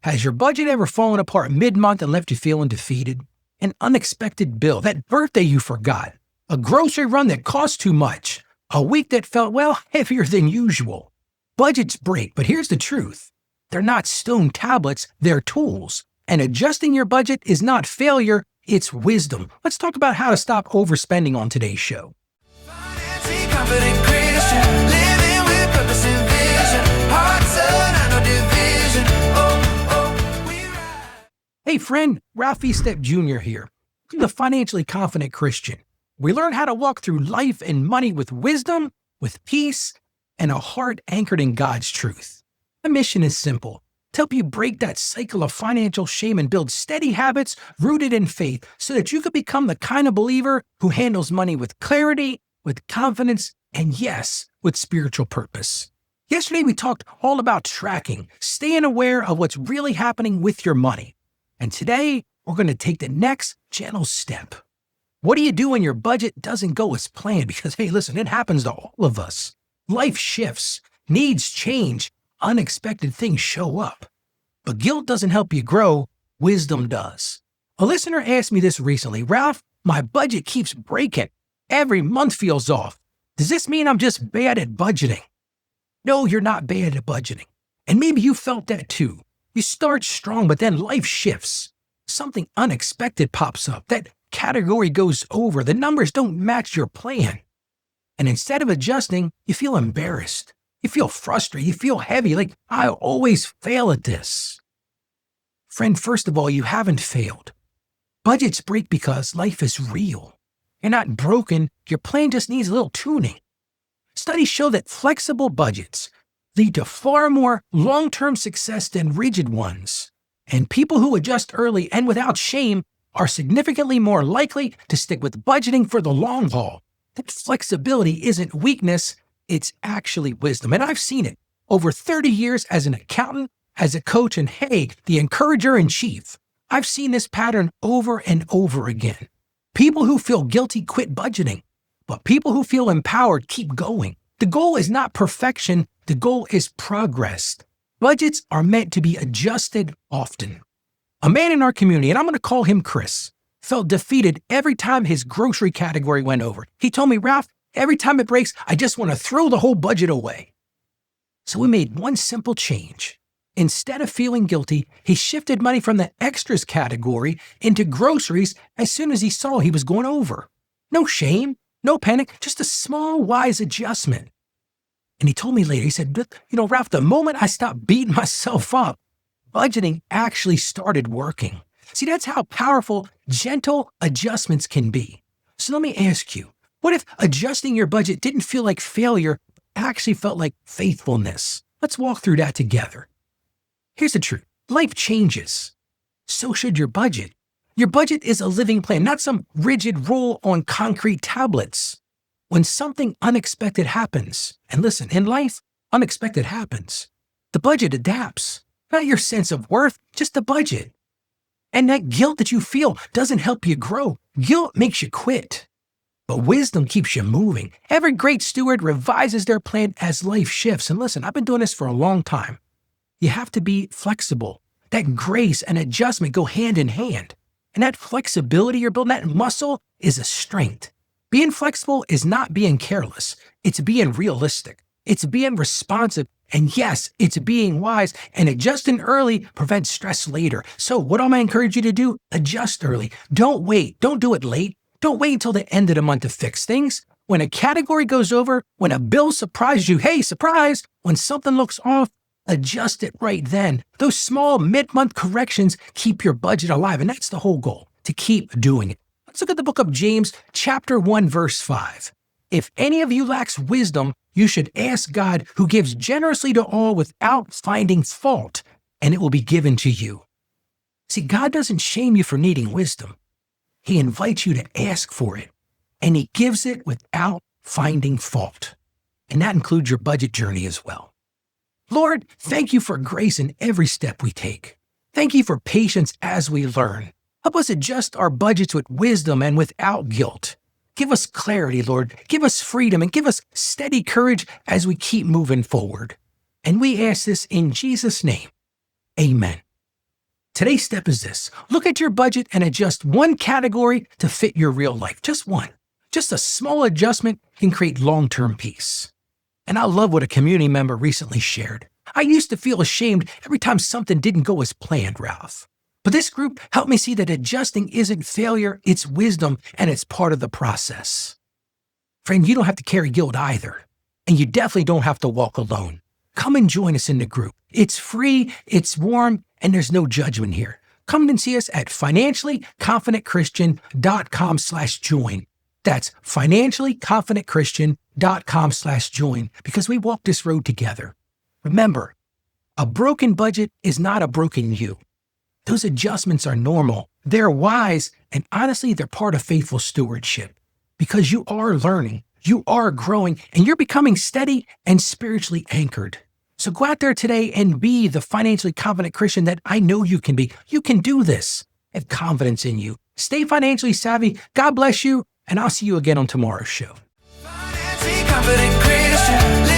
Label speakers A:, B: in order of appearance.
A: Has your budget ever fallen apart mid-month and left you feeling defeated? An unexpected bill, that birthday you forgot, a grocery run that cost too much, a week that felt, heavier than usual. Budgets break, but here's the truth. They're not stone tablets, they're tools. And adjusting your budget is not failure, it's wisdom. Let's talk about how to stop overspending on today's show. Hey friend, Ralph E. Step Jr. here. I'm the financially confident Christian. We learn how to walk through life and money with wisdom, with peace, and a heart anchored in God's truth. My mission is simple: to help you break that cycle of financial shame and build steady habits rooted in faith so that you can become the kind of believer who handles money with clarity, with confidence, and yes, with spiritual purpose. Yesterday we talked all about tracking, staying aware of what's really happening with your money. And today, we're going to take the next gentle step. What do you do when your budget doesn't go as planned? Because, hey, listen, it happens to all of us. Life shifts, needs change, unexpected things show up. But guilt doesn't help you grow, wisdom does. A listener asked me this recently: Ralph, my budget keeps breaking. Every month feels off. Does this mean I'm just bad at budgeting? No, you're not bad at budgeting. And maybe you felt that too. You start strong, but then life shifts. Something unexpected pops up. That category goes over. The numbers don't match your plan. And instead of adjusting, you feel embarrassed. You feel frustrated. You feel heavy, like, I always fail at this. Friend, first of all, you haven't failed. Budgets break because life is real. You're not broken. Your plan just needs a little tuning. Studies show that flexible budgets lead to far more long-term success than rigid ones. And people who adjust early and without shame are significantly more likely to stick with budgeting for the long haul. That flexibility isn't weakness, it's actually wisdom. And I've seen it over 30 years as an accountant, as a coach, and hey, the encourager-in-chief. I've seen this pattern over and over again. People who feel guilty quit budgeting, but people who feel empowered keep going. The goal is not perfection, the goal is progress. Budgets are meant to be adjusted often. A man in our community, and I'm going to call him Chris, felt defeated every time his grocery category went over. He told me, Ralph, every time it breaks, I just want to throw the whole budget away. So we made one simple change. Instead of feeling guilty, he shifted money from the extras category into groceries as soon as he saw he was going over. No shame, no panic, just a small, wise adjustment. And he told me later, he said, Ralph, the moment I stopped beating myself up, budgeting actually started working. See, that's how powerful gentle adjustments can be. So let me ask you, what if adjusting your budget didn't feel like failure, but actually felt like faithfulness? Let's walk through that together. Here's the truth. Life changes. So should your budget. Your budget is a living plan, not some rigid rule on concrete tablets. When something unexpected happens, and listen, in life, unexpected happens, the budget adapts. Not your sense of worth, just the budget. And that guilt that you feel doesn't help you grow. Guilt makes you quit. But wisdom keeps you moving. Every great steward revises their plan as life shifts. And listen, I've been doing this for a long time. You have to be flexible. That grace and adjustment go hand in hand. And that flexibility you're building, that muscle, is a strength. Being flexible is not being careless. It's being realistic. It's being responsive. And yes, it's being wise. And adjusting early prevents stress later. So what am I encourage you to do? Adjust early. Don't wait. Don't do it late. Don't wait until the end of the month to fix things. When a category goes over, when a bill surprises you, hey, surprise, when something looks off, adjust it right then. Those small mid-month corrections keep your budget alive. And that's the whole goal, to keep doing it. Let's look at the book of James, chapter 1, verse 5. If any of you lacks wisdom, you should ask God, who gives generously to all without finding fault, and it will be given to you. See, God doesn't shame you for needing wisdom. He invites you to ask for it, and he gives it without finding fault. And that includes your budget journey as well. Lord, thank you for grace in every step we take. Thank you for patience as we learn. Help us adjust our budgets with wisdom and without guilt. Give us clarity, Lord. Give us freedom and give us steady courage as we keep moving forward. And we ask this in Jesus' name. Amen. Today's step is this. Look at your budget and adjust one category to fit your real life. Just one. Just a small adjustment can create long-term peace. And I love what a community member recently shared. I used to feel ashamed every time something didn't go as planned, Ralph. But this group helped me see that adjusting isn't failure, it's wisdom, and it's part of the process. Friend, you don't have to carry guilt either. And you definitely don't have to walk alone. Come and join us in the group. It's free, it's warm, and there's no judgment here. Come and see us at financiallyconfidentchristian.com/join. That's financiallyconfidentchristian.com/join, because we walk this road together. Remember, a broken budget is not a broken you. Those adjustments are normal. They're wise, and honestly, they're part of faithful stewardship. Because you are learning, you are growing, and you're becoming steady and spiritually anchored. So go out there today and be the financially confident Christian that I know you can be. You can do this. Have confidence in you. Stay financially savvy. God bless you, and I'll see you again on tomorrow's show. Financially confident Christian.